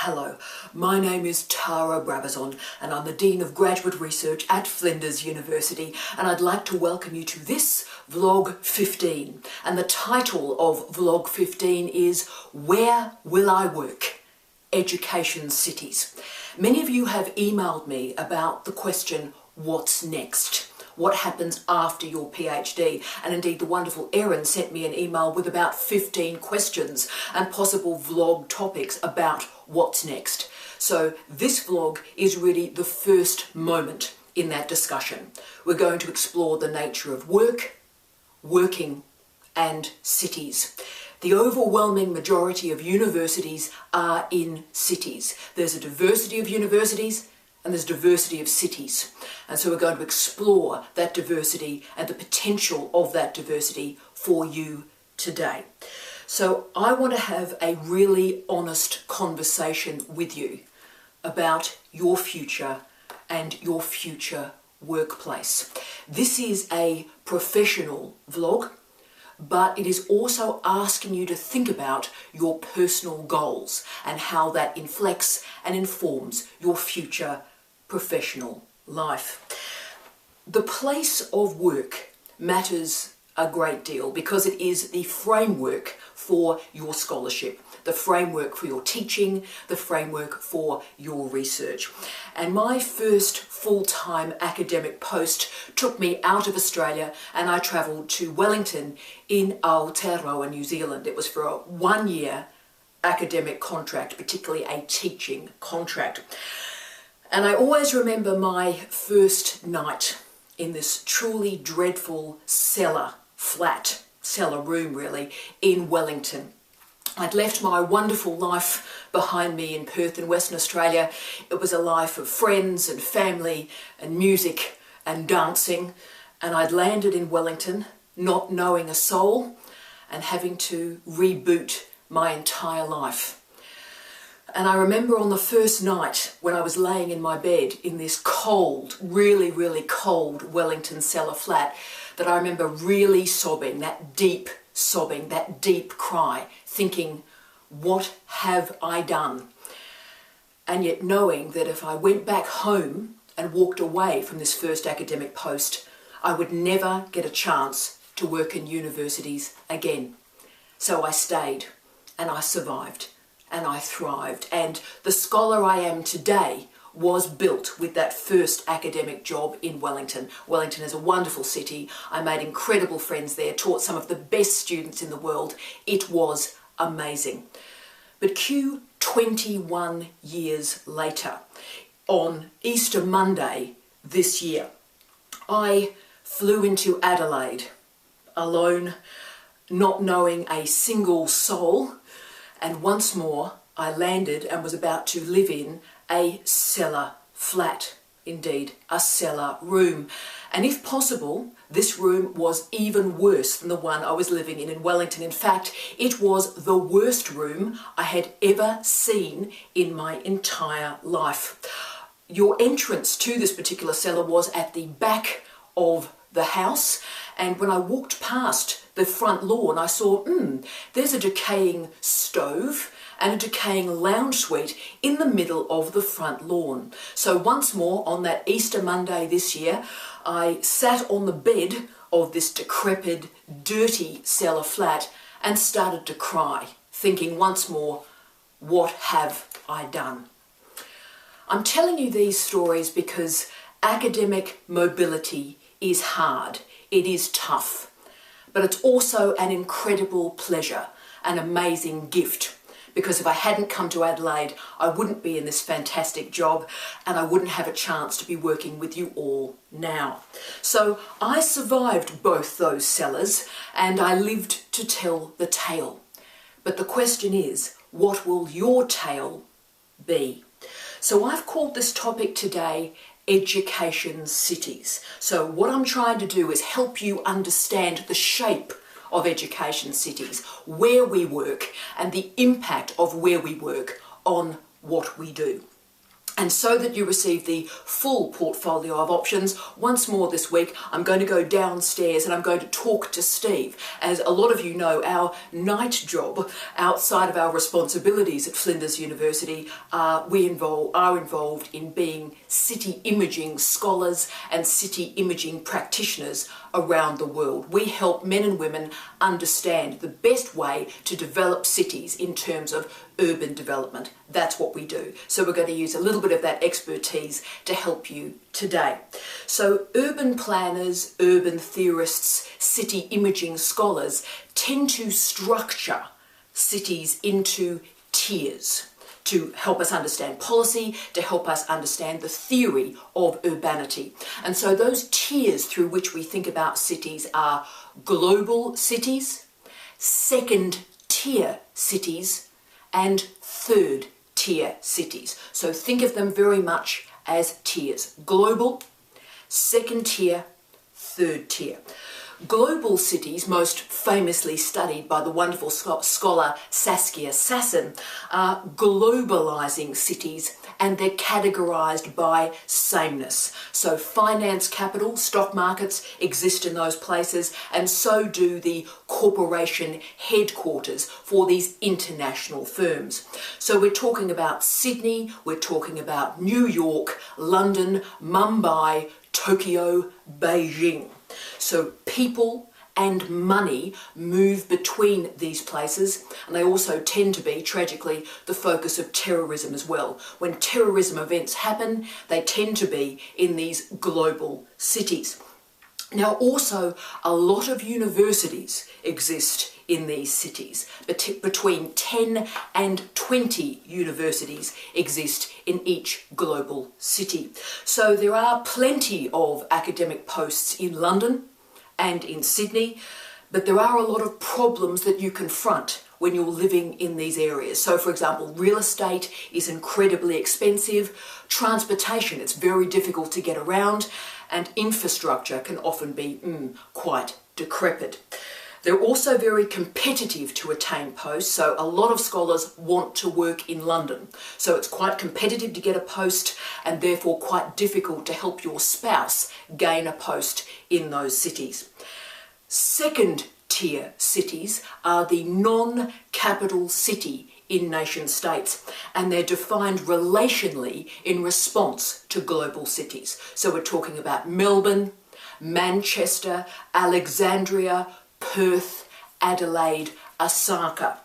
Hello, my name is Tara Brabazon and I'm the Dean of Graduate Research at Flinders University, and I'd like to welcome you to this Vlog 15. And the title of Vlog 15 is Where Will I Work? Education Cities. Many of you have emailed me about the question, what's next? What happens after your PhD? And indeed the wonderful Erin sent me an email with about 15 questions and possible vlog topics about what's next. So this vlog is really the first moment in that discussion. We're going to explore the nature of work, working and cities. The overwhelming majority of universities are in cities. There's a diversity of universities and there's diversity of cities. And so we're going to explore that diversity and the potential of that diversity for you today. So I want to have a really honest conversation with you about your future and your future workplace. This is a professional vlog, but it is also asking you to think about your personal goals and how that inflects and informs your future professional life. The place of work matters a great deal because it is the framework for your scholarship, the framework for your teaching, the framework for your research. And my first full-time academic post took me out of Australia and I travelled to Wellington in Aotearoa, New Zealand. It was for a one-year academic contract, particularly a teaching contract. And I always remember my first night in this truly dreadful cellar room really, in Wellington. I'd left my wonderful life behind me in Perth in Western Australia. It was a life of friends and family and music and dancing. And I'd landed in Wellington not knowing a soul and having to reboot my entire life. And I remember on the first night when I was laying in my bed in this cold, really, really cold Wellington cellar flat, that I remember really sobbing, that deep cry, thinking, what have I done? And yet knowing that if I went back home and walked away from this first academic post, I would never get a chance to work in universities again. So I stayed and I survived. And I thrived, and the scholar I am today was built with that first academic job in Wellington. Wellington is a wonderful city. I made incredible friends there, taught some of the best students in the world. It was amazing. But 21 years later, on Easter Monday this year, I flew into Adelaide alone, not knowing a single soul. And once more, I landed and was about to live in a cellar flat, indeed, a cellar room. And if possible, this room was even worse than the one I was living in Wellington. In fact, it was the worst room I had ever seen in my entire life. Your entrance to this particular cellar was at the back of the house, and when I walked past the front lawn, I saw, there's a decaying stove and a decaying lounge suite in the middle of the front lawn. So once more, on that Easter Monday this year, I sat on the bed of this decrepit, dirty cellar flat and started to cry, thinking once more, what have I done? I'm telling you these stories because academic mobility is hard, it is tough, but it's also an incredible pleasure, an amazing gift, because if I hadn't come to Adelaide, I wouldn't be in this fantastic job and I wouldn't have a chance to be working with you all now. So I survived both those cellars and I lived to tell the tale. But the question is, what will your tale be? So I've called this topic today Education Cities. So what I'm trying to do is help you understand the shape of education cities, where we work, and the impact of where we work on what we do. And so that you receive the full portfolio of options, once more this week, I'm going to go downstairs and I'm going to talk to Steve. As a lot of you know, our night job, outside of our responsibilities at Flinders University, we are involved in being city imaging scholars and city imaging practitioners around the world. We help men and women understand the best way to develop cities in terms of urban development. That's what we do. So we're going to use a little bit of that expertise to help you today. So urban planners, urban theorists, city imaging scholars tend to structure cities into tiers to help us understand policy, to help us understand the theory of urbanity. And so those tiers through which we think about cities are global cities, second-tier cities, and third-tier cities. So think of them very much as tiers. Global, second-tier, third-tier. Global cities, most famously studied by the wonderful scholar Saskia Sassen, are globalizing cities, and they're categorized by sameness. So finance capital, stock markets exist in those places, and so do the corporation headquarters for these international firms. So we're talking about Sydney, we're talking about New York, London, Mumbai, Tokyo, Beijing. So people and money move between these places, and they also tend to be, tragically, the focus of terrorism as well. When terrorism events happen, they tend to be in these global cities. Now also, a lot of universities exist in these cities. Between 10 and 20 universities exist in each global city. So there are plenty of academic posts in London and in Sydney, but there are a lot of problems that you confront when you're living in these areas. So for example, real estate is incredibly expensive, transportation, it's very difficult to get around, and infrastructure can often be quite decrepit. They're also very competitive to attain posts, so a lot of scholars want to work in London. So it's quite competitive to get a post, and therefore quite difficult to help your spouse gain a post in those cities. Second-tier cities are the non-capital city in nation states, and they're defined relationally in response to global cities. So we're talking about Melbourne, Manchester, Alexandria, Perth, Adelaide, Osaka.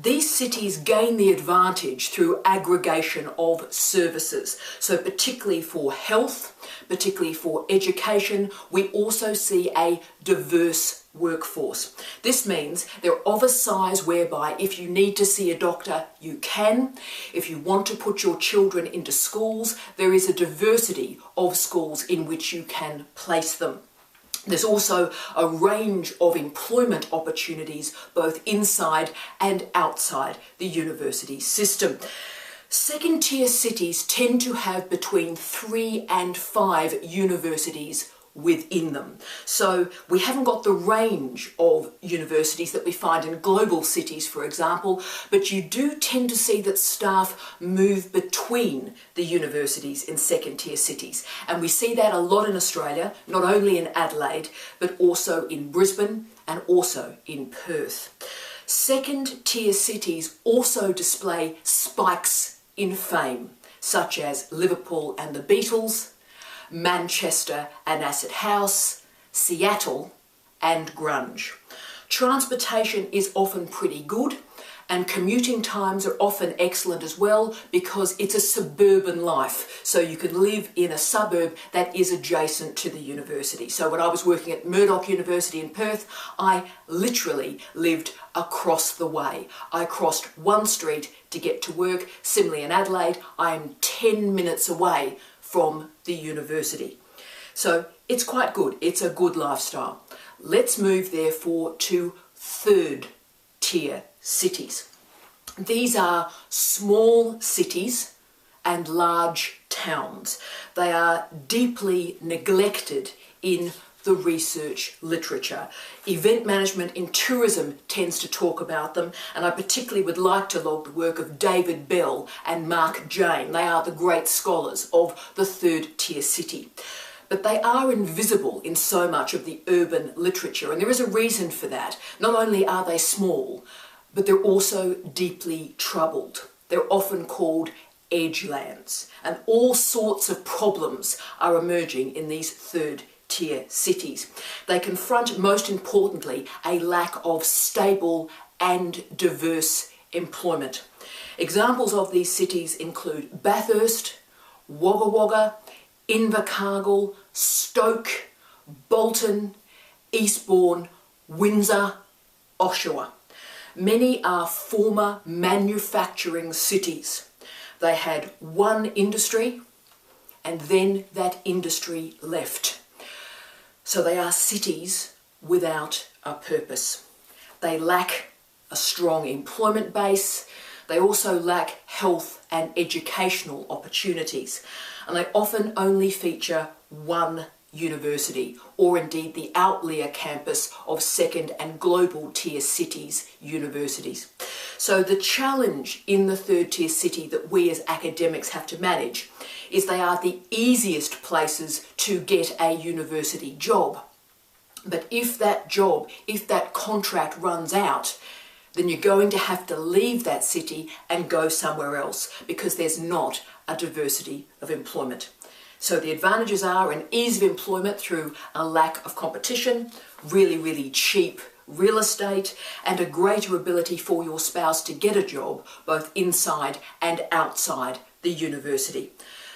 These cities gain the advantage through aggregation of services. So particularly for health, particularly for education, we also see a diverse workforce. This means they're of a size whereby if you need to see a doctor, you can. If you want to put your children into schools, there is a diversity of schools in which you can place them. There's also a range of employment opportunities both inside and outside the university system. Second-tier cities tend to have between 3 and 5 universities within them. So we haven't got the range of universities that we find in global cities, for example, but you do tend to see that staff move between the universities in second-tier cities. And we see that a lot in Australia, not only in Adelaide, but also in Brisbane and also in Perth. Second-tier cities also display spikes in fame, such as Liverpool and the Beatles, Manchester and Acid House, Seattle and grunge. Transportation is often pretty good, and commuting times are often excellent as well because it's a suburban life. So you can live in a suburb that is adjacent to the university. So when I was working at Murdoch University in Perth, I literally lived across the way. I crossed one street to get to work. Similarly in Adelaide, I am 10 minutes away from the university. So it's quite good. It's a good lifestyle. Let's move therefore to third-tier cities. These are small cities and large towns. They are deeply neglected in the research literature. Event management in tourism tends to talk about them, and I particularly would like to log the work of David Bell and Mark Jane. They are the great scholars of the third tier city. But they are invisible in so much of the urban literature, and there is a reason for that. Not only are they small, but they're also deeply troubled. They're often called edgelands, and all sorts of problems are emerging in these third-tier cities. They confront, most importantly, a lack of stable and diverse employment. Examples of these cities include Bathurst, Wagga Wagga, Invercargill, Stoke, Bolton, Eastbourne, Windsor, Oshawa. Many are former manufacturing cities. They had one industry, and then that industry left. So they are cities without a purpose. They lack a strong employment base. They also lack health and educational opportunities. And they often only feature one university, or indeed the outlier campus of second and global tier cities' universities. So the challenge in the third tier city that we as academics have to manage is they are the easiest places to get a university job. But if that job, if that contract runs out, then you're going to have to leave that city and go somewhere else because there's not a diversity of employment. So the advantages are an ease of employment through a lack of competition, really cheap real estate, and a greater ability for your spouse to get a job both inside and outside the university.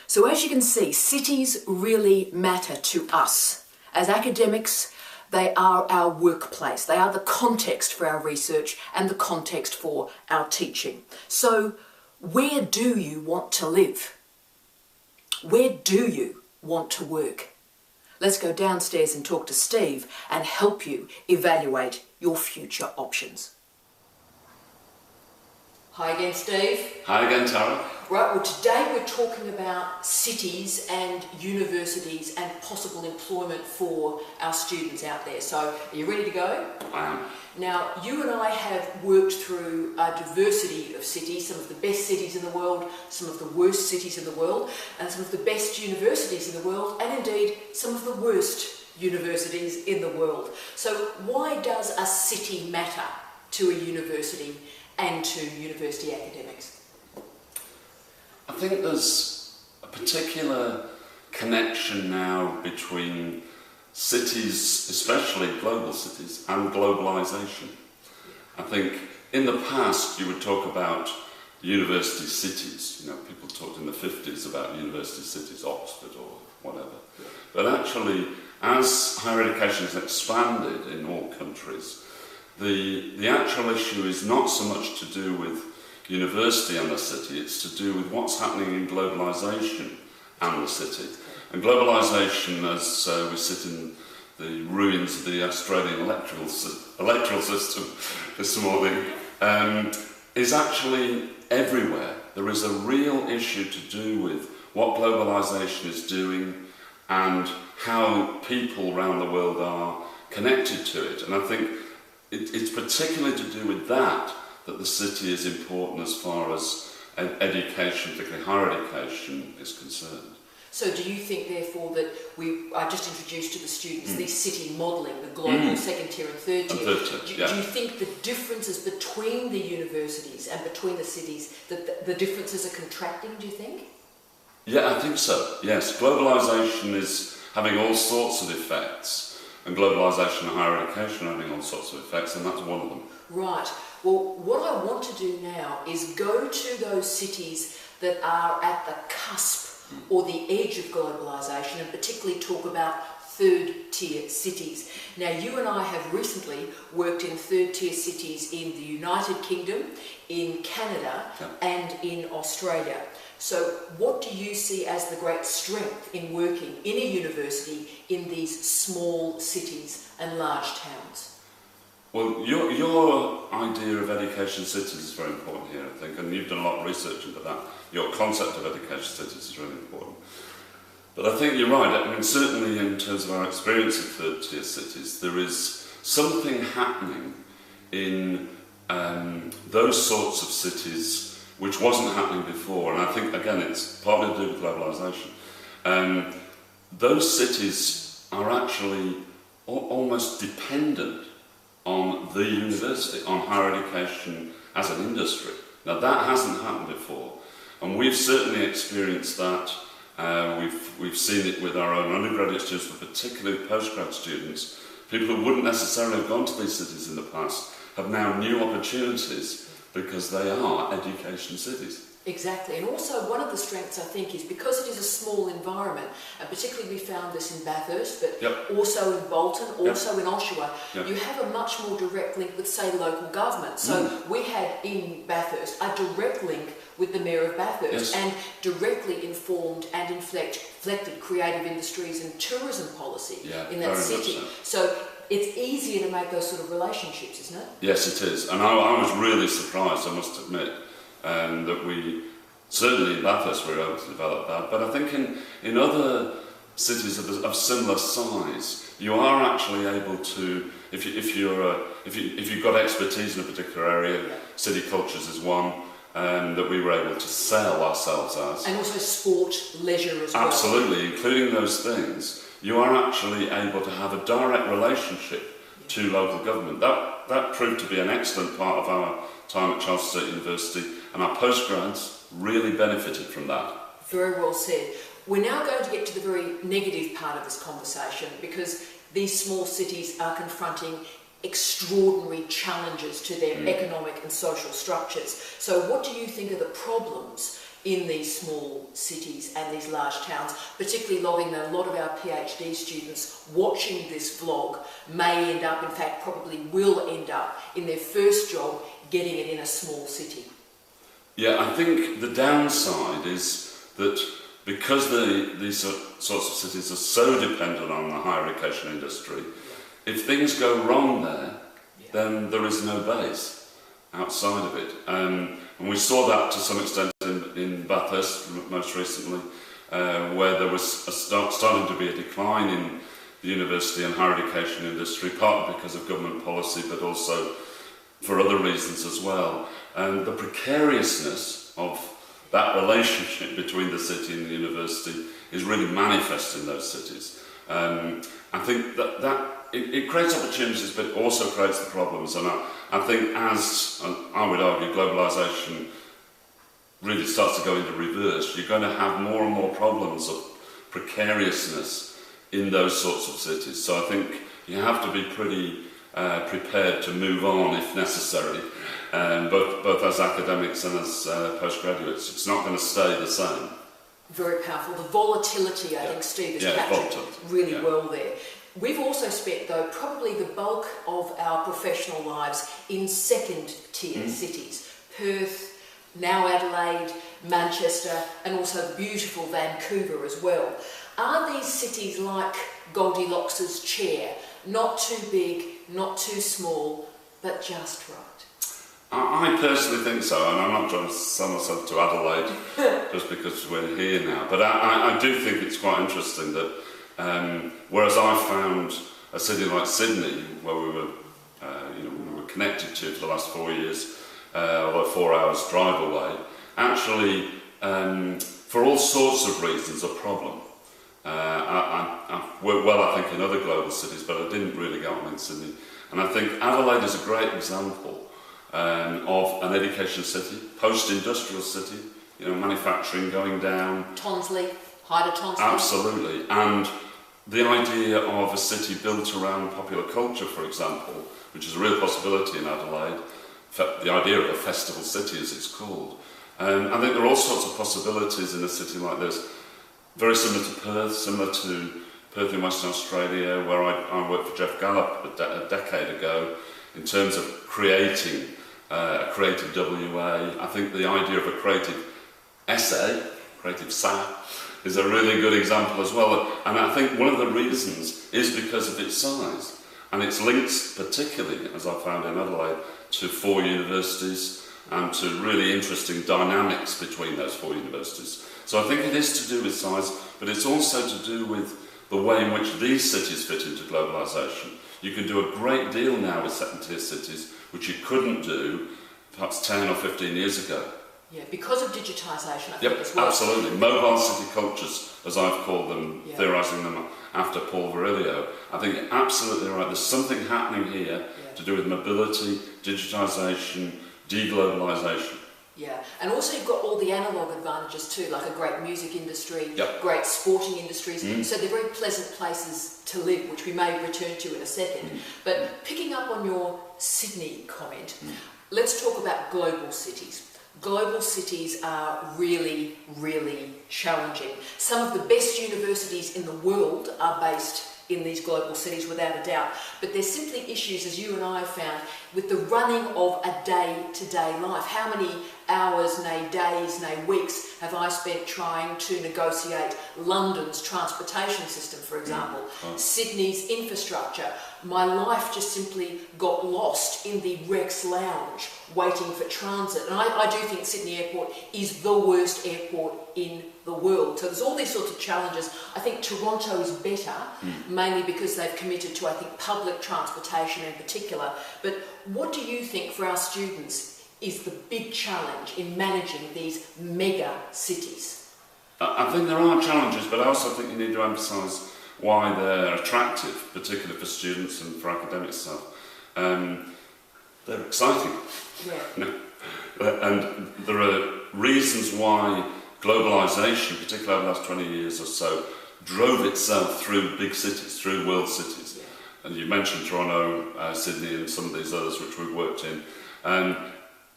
So as you can see, cities really matter to us. As academics, they are our workplace. They are the context for our research and the context for our teaching. So where do you want to live? Where do you want to work? Let's go downstairs and talk to Steve and help you evaluate your future options. Hi again, Steve. Hi again, Tara. Right, well today we're talking about cities and universities and possible employment for our students out there. So, are you ready to go? I am. Now, you and I have worked through a diversity of cities, some of the best cities in the world, some of the worst cities in the world, and some of the best universities in the world, and indeed some of the worst universities in the world. So why does a city matter to a university and to university academics? I think there's a particular connection now between cities, especially global cities, and globalization. I think in the past you would talk about university cities. You know, people talked in the 50s about university cities, Oxford or whatever. But actually, as higher education has expanded in all countries, the actual issue is not so much to do with university and the city, it's to do with what's happening in globalisation and the city. And globalisation, as we sit in the ruins of the Australian electoral system this morning, is actually everywhere. There is a real issue to do with what globalisation is doing and how people around the world are connected to it. And I think it's particularly to do with that the city is important as far as education, particularly higher education, is concerned. So do you think, therefore, that I just introduced to the students the city modelling, the global second tier and third tier. Do you think the differences between the universities and between the cities, that the differences are contracting, do you think? Yeah, I think so, yes. Globalisation is having all sorts of effects, and globalisation and higher education are having all sorts of effects, and that's one of them. Right. Well, what I want to do now is go to those cities that are at the cusp or the edge of globalisation, and particularly talk about third-tier cities. Now, you and I have recently worked in third-tier cities in the United Kingdom, in Canada, and in Australia. So what do you see as the great strength in working in a university in these small cities and large towns? Well, your idea of education cities is very important here, I think, and you've done a lot of research into that. Your concept of education cities is really important. But I think you're right. I mean, certainly in terms of our experience of third-tier cities, there is something happening in those sorts of cities which wasn't happening before. And I think, again, it's partly to do with globalisation. Those cities are actually almost dependent on the university, on higher education as an industry. Now, that hasn't happened before. And we've certainly experienced that. We've seen it with our own undergraduate students, but particularly postgrad students. People who wouldn't necessarily have gone to these cities in the past have now new opportunities because they are education cities. Exactly, and also one of the strengths I think is because it is a small environment, and particularly we found this in Bathurst, but also in Bolton, also in Oshawa, you have a much more direct link with, say, local government. So we had in Bathurst a direct link with the Mayor of Bathurst and directly informed and inflected creative industries and tourism policy in that city. So it's easier to make those sort of relationships, isn't it? Yes, it is, and I was really surprised, I must admit, that we, certainly in Bathurst we were able to develop that, but I think in other cities of similar size, you are actually able to, if you've got expertise in a particular area, city cultures is one, that we were able to sell ourselves as. And also sport, leisure as well. Absolutely, including those things, you are actually able to have a direct relationship to local government. That proved to be an excellent part of our time at Charles Sturt University, and our postgrads really benefited from that. Very well said. We're now going to get to the very negative part of this conversation, because these small cities are confronting extraordinary challenges to their economic and social structures. So what do you think are the problems in these small cities and these large towns, particularly loving that a lot of our PhD students watching this vlog may end up, in fact probably will end up, in their first job getting it in a small city? Yeah, I think the downside is that because these sorts of cities are so dependent on the higher education industry, if things go wrong there, then there is no base outside of it. And we saw that to some extent in Bathurst most recently, where there was starting to be a decline in the university and higher education industry, partly because of government policy, but also for other reasons as well. And the precariousness of that relationship between the city and the university is really manifest in those cities. I think that it creates opportunities, but it also creates the problems. And I think as, I would argue, globalisation really starts to go into reverse, you're going to have more and more problems of precariousness in those sorts of cities. So I think you have to be pretty prepared to move on if necessary, both as academics and as postgraduates. It's not going to stay the same. Very powerful. The volatility, I think Steve has captured really well there. We've also spent, though, probably the bulk of our professional lives in second-tier cities. Perth, now Adelaide, Manchester, and also beautiful Vancouver as well. Are these cities like Goldilocks's chair? Not too big, not too small, but just right? I personally think so, and I'm not trying to sell myself to Adelaide just because we're here now, but I do think it's quite interesting that whereas I found a city like Sydney, where we were connected to for the last 4 years, although 4 hours drive away, actually for all sorts of reasons a problem. I worked well, I think, in other global cities, but I didn't really get on in Sydney. And I think Adelaide is a great example of an education city, post-industrial city, manufacturing going down. Tonsley, Hyder Tonsley. Absolutely. And the idea of a city built around popular culture, for example, which is a real possibility in Adelaide, the idea of a festival city, as it's called. I think there are all sorts of possibilities in a city like this. Very similar to Perth, similar to Perth in Western Australia, where I worked for Jeff Gallup a decade ago, in terms of creating a creative WA. I think the idea of a creative SA, creative SA, is a really good example as well. And I think one of the reasons is because of its size. And its links, particularly, as I found in Adelaide, to 4 universities, and to really interesting dynamics between those 4 universities. So I think it is to do with size, but it's also to do with the way in which these cities fit into globalisation. You can do a great deal now with second-tier cities, which you couldn't do perhaps 10 or 15 years ago. Yeah, because of digitisation, I think as well. Absolutely. Mobile city cultures, as I've called them, theorising them after Paul Virilio. I think you're absolutely right. There's something happening here to do with mobility, digitisation, deglobalisation. Yeah, and also you've got all the analogue advantages too, like a great music industry, great sporting industries, so they're very pleasant places to live, which we may return to in a second. But picking up on your Sydney comment, let's talk about global cities. Global cities are really, really challenging. Some of the best universities in the world are based in these global cities, without a doubt. But there's simply issues, as you and I have found, with the running of a day-to-day life. How many hours, nay days, nay weeks have I spent trying to negotiate London's transportation system, for example, Sydney's infrastructure? My life just simply got lost in the Rex Lounge waiting for transit. And I do think Sydney Airport is the worst airport in the world. So there's all these sorts of challenges. I think Toronto is better, mainly because they've committed to, I think, public transportation in particular. But what do you think for our students is the big challenge in managing these mega cities? I think there are challenges, but I also think you need to emphasise why they're attractive, particularly for students and for academic staff. They're exciting. Yeah. And there are reasons why globalisation, particularly over the last 20 years or so, drove itself through big cities, through world cities. And you mentioned Toronto, Sydney and some of these others which we've worked in.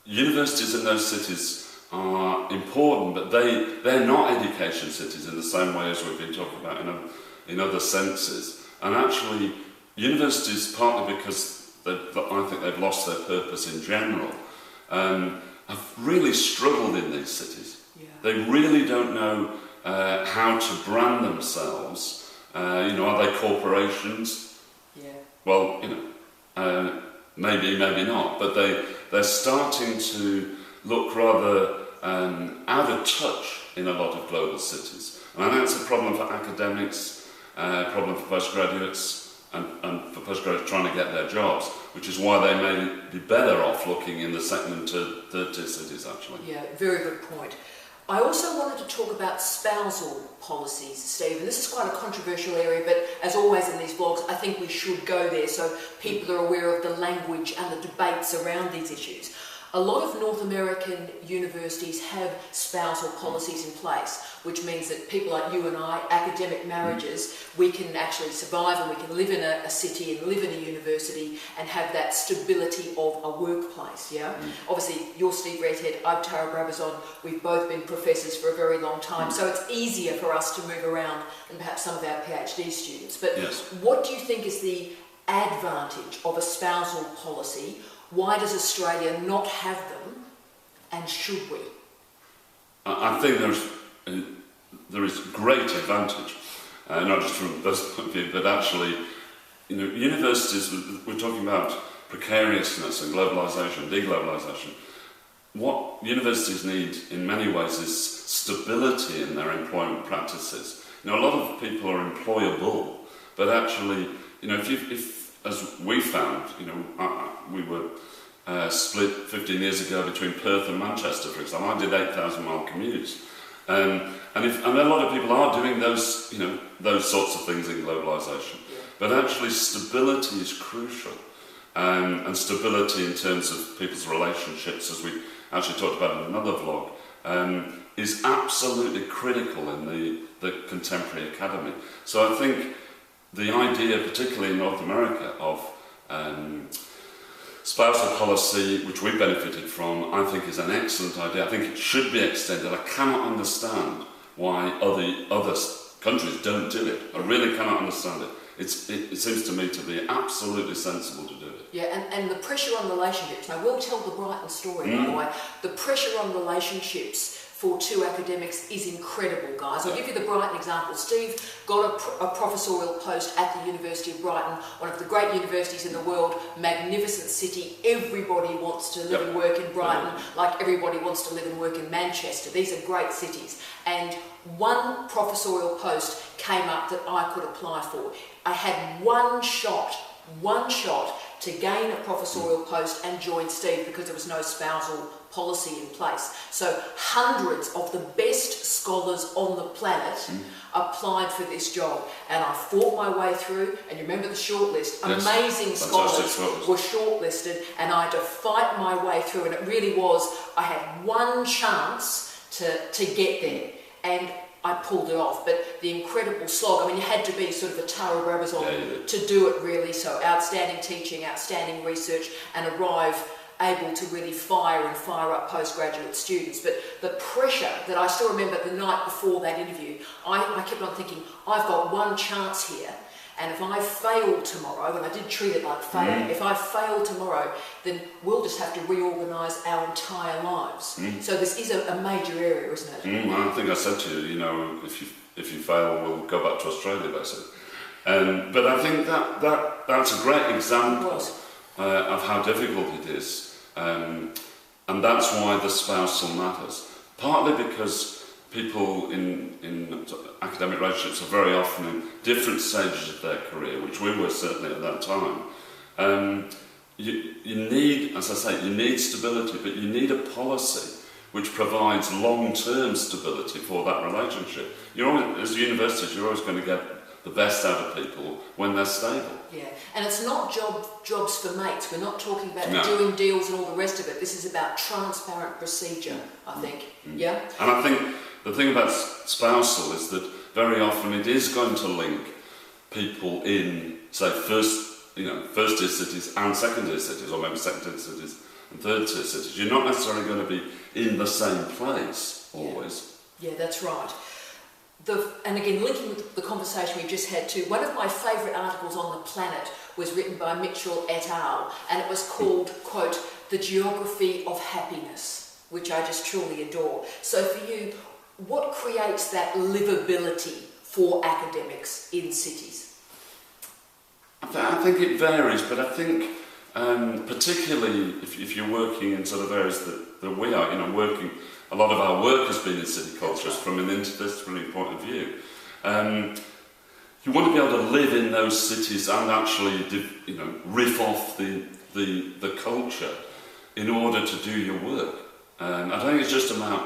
Universities in those cities are important, but they're not education cities in the same way as we've been talking about in other senses. And actually, universities, partly because I think they've lost their purpose in general, have really struggled in these cities. They really don't know how to brand themselves. Are they corporations? Well, maybe not. But they're starting to look rather out of touch in a lot of global cities. And that's a problem for academics, a problem for postgraduates, and for postgraduates trying to get their jobs, which is why they may be better off looking in the second and third tier cities, actually. Yeah, very good point. I also wanted to talk about spousal policies, Steve, and this is quite a controversial area, but as always in these vlogs, I think we should go there so people are aware of the language and the debates around these issues. A lot of North American universities have spousal policies in place, which means that people like you and I, academic marriages, we can actually survive and we can live in a city and live in a university and have that stability of a workplace, yeah? Obviously, you're Steve Redhead, I'm Tara Brabazon, we've both been professors for a very long time, so it's easier for us to move around than perhaps some of our PhD students. But what do you think is the advantage of a spousal policy? Why does Australia not have them, and should we? I think there is great advantage, not just from this point of view, but actually, universities, we're talking about precariousness and globalisation, deglobalisation. What universities need in many ways is stability in their employment practices. A lot of people are employable, but actually, if as we found, we were split 15 years ago between Perth and Manchester, for example. I did 8,000-mile commutes, and a lot of people are doing those sorts of things in globalisation. But actually, stability is crucial, and stability in terms of people's relationships, as we actually talked about in another vlog, is absolutely critical in the contemporary academy. So I think the idea, particularly in North America, of spousal policy, which we benefited from, I think is an excellent idea. I think it should be extended. I cannot understand why other countries don't do it. I really cannot understand it. It seems to me to be absolutely sensible to do it. Yeah, and the pressure on relationships. Now, we'll tell the Brighton story, by the way. The pressure on relationships for 2 academics is incredible, guys. I'll give you the Brighton example. Steve got a professorial post at the University of Brighton, one of the great universities in the world, magnificent city. Everybody wants to live and work in Brighton, like everybody wants to live and work in Manchester. These are great cities. And one professorial post came up that I could apply for. I had one shot to gain a professorial post and join Steve because there was no spousal policy in place. So hundreds of the best scholars on the planet applied for this job, and I fought my way through, and you remember the shortlist, amazing scholars were shortlisted, and I had to fight my way through, and it really was, I had one chance to get there, and I pulled it off. But the incredible slog, I mean, you had to be sort of a Tara Brabazon to do it really. So outstanding teaching, outstanding research, and arrive able to really fire up postgraduate students. But the pressure that I still remember the night before that interview, I kept on thinking, I've got one chance here, and if I fail tomorrow, and I did treat it like failure, if I fail tomorrow, then we'll just have to reorganise our entire lives. So this is a major area, isn't it? I think I said to you, if you fail, we'll go back to Australia, basically. But I think that's a great example of how difficult it is. And that's why the spousal matters. Partly because people in academic relationships are very often in different stages of their career, which we were certainly at that time. You need, as I say, you need stability, but you need a policy which provides long-term stability for that relationship. As universities, you're always going to get the best out of people when they're stable. Yeah, and it's not jobs for mates. We're not talking about doing deals and all the rest of it. This is about transparent procedure, I think. Yeah? And I think the thing about spousal is that very often it is going to link people in, say, first-tier cities and second-tier cities, or maybe second-tier cities and third-tier cities. You're not necessarily going to be in the same place always. Yeah, that's right. And again, linking with the conversation we just had too, one of my favourite articles on the planet was written by Mitchell et al. And it was called, quote, "The Geography of Happiness," which I just truly adore. So for you, what creates that livability for academics in cities? I think it varies, but I think particularly if you're working in sort of areas that we are, working, a lot of our work has been in city cultures from an interdisciplinary point of view. You want to be able to live in those cities and actually, riff off the culture in order to do your work. I don't think it's just about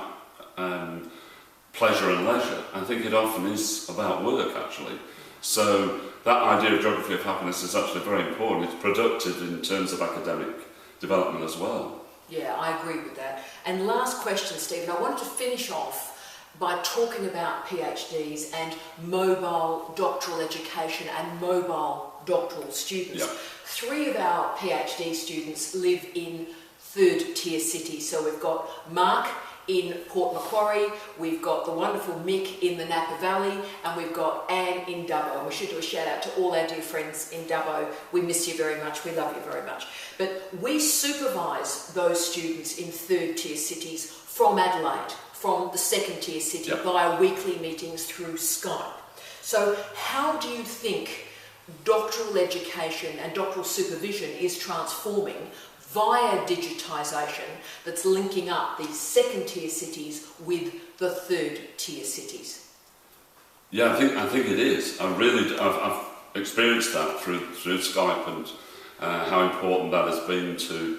pleasure and leisure. I think it often is about work, actually. So that idea of geography of happiness is actually very important. It's productive in terms of academic development as well. Yeah, I agree with that. And last question, Stephen, I wanted to finish off by talking about PhDs and mobile doctoral education and mobile doctoral students. 3 of our PhD students live in third-tier cities. So we've got Mark in Port Macquarie, we've got the wonderful Mick in the Napa Valley, and we've got Anne in Dubbo. And we should do a shout out to all our dear friends in Dubbo. We miss you very much, we love you very much. But we supervise those students in third-tier cities from Adelaide, from the second-tier city, via weekly meetings through Skype. So how do you think doctoral education and doctoral supervision is transforming via digitisation that's linking up these second-tier cities with the third-tier cities? Yeah, I think it is. I've experienced that through Skype and how important that has been to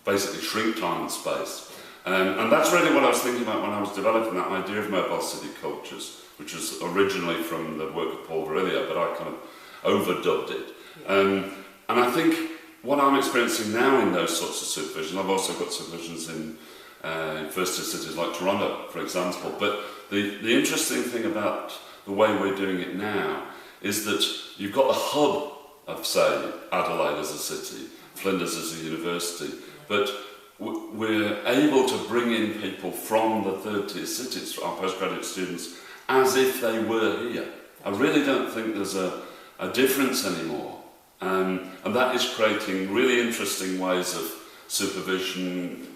basically shrink time and space. And that's really what I was thinking about when I was developing that idea of mobile city cultures, which was originally from the work of Paul Virilio, but I kind of overdubbed it. And I think what I'm experiencing now in those sorts of supervision, I've also got supervisions in first-tier cities like Toronto, for example, but the interesting thing about the way we're doing it now is that you've got the hub of, say, Adelaide as a city, Flinders as a university, but we're able to bring in people from the third-tier cities, our postgraduate students, as if they were here. I really don't think there's a difference anymore. And that is creating really interesting ways of supervision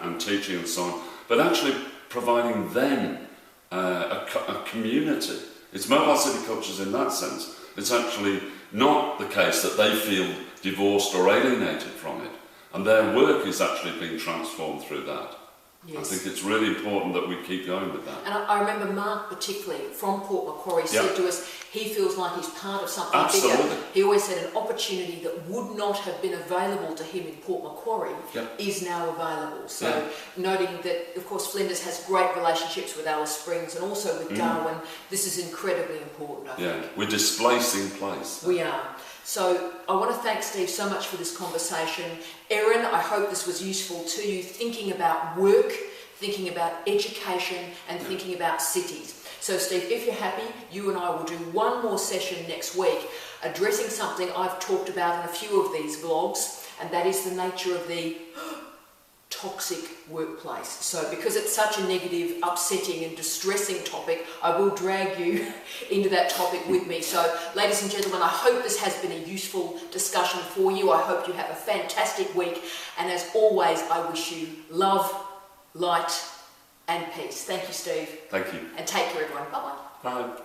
and teaching and so on. but actually providing them a community. It's mobile city cultures in that sense. It's actually not the case that they feel divorced or alienated from it, and their work is actually being transformed through that. Yes. I think it's really important that we keep going with that. And I remember Mark, particularly from Port Macquarie, said to us he feels like he's part of something bigger. He always said an opportunity that would not have been available to him in Port Macquarie is now available. So noting that, of course, Flinders has great relationships with Alice Springs and also with Darwin, this is incredibly important, I think. We're displacing place. We are. So I want to thank Steve so much for this conversation. Erin, I hope this was useful to you, thinking about work, thinking about education, and thinking about cities. So Steve, if you're happy, you and I will do one more session next week, addressing something I've talked about in a few of these vlogs, and that is the nature of the toxic workplace. So because it's such a negative, upsetting and distressing topic, I will drag you into that topic with me. So ladies and gentlemen, I hope this has been a useful discussion for you. I hope you have a fantastic week, and as always, I wish you love, light and peace. Thank you, Steve. Thank you. And take care, everyone. Bye-bye. Bye.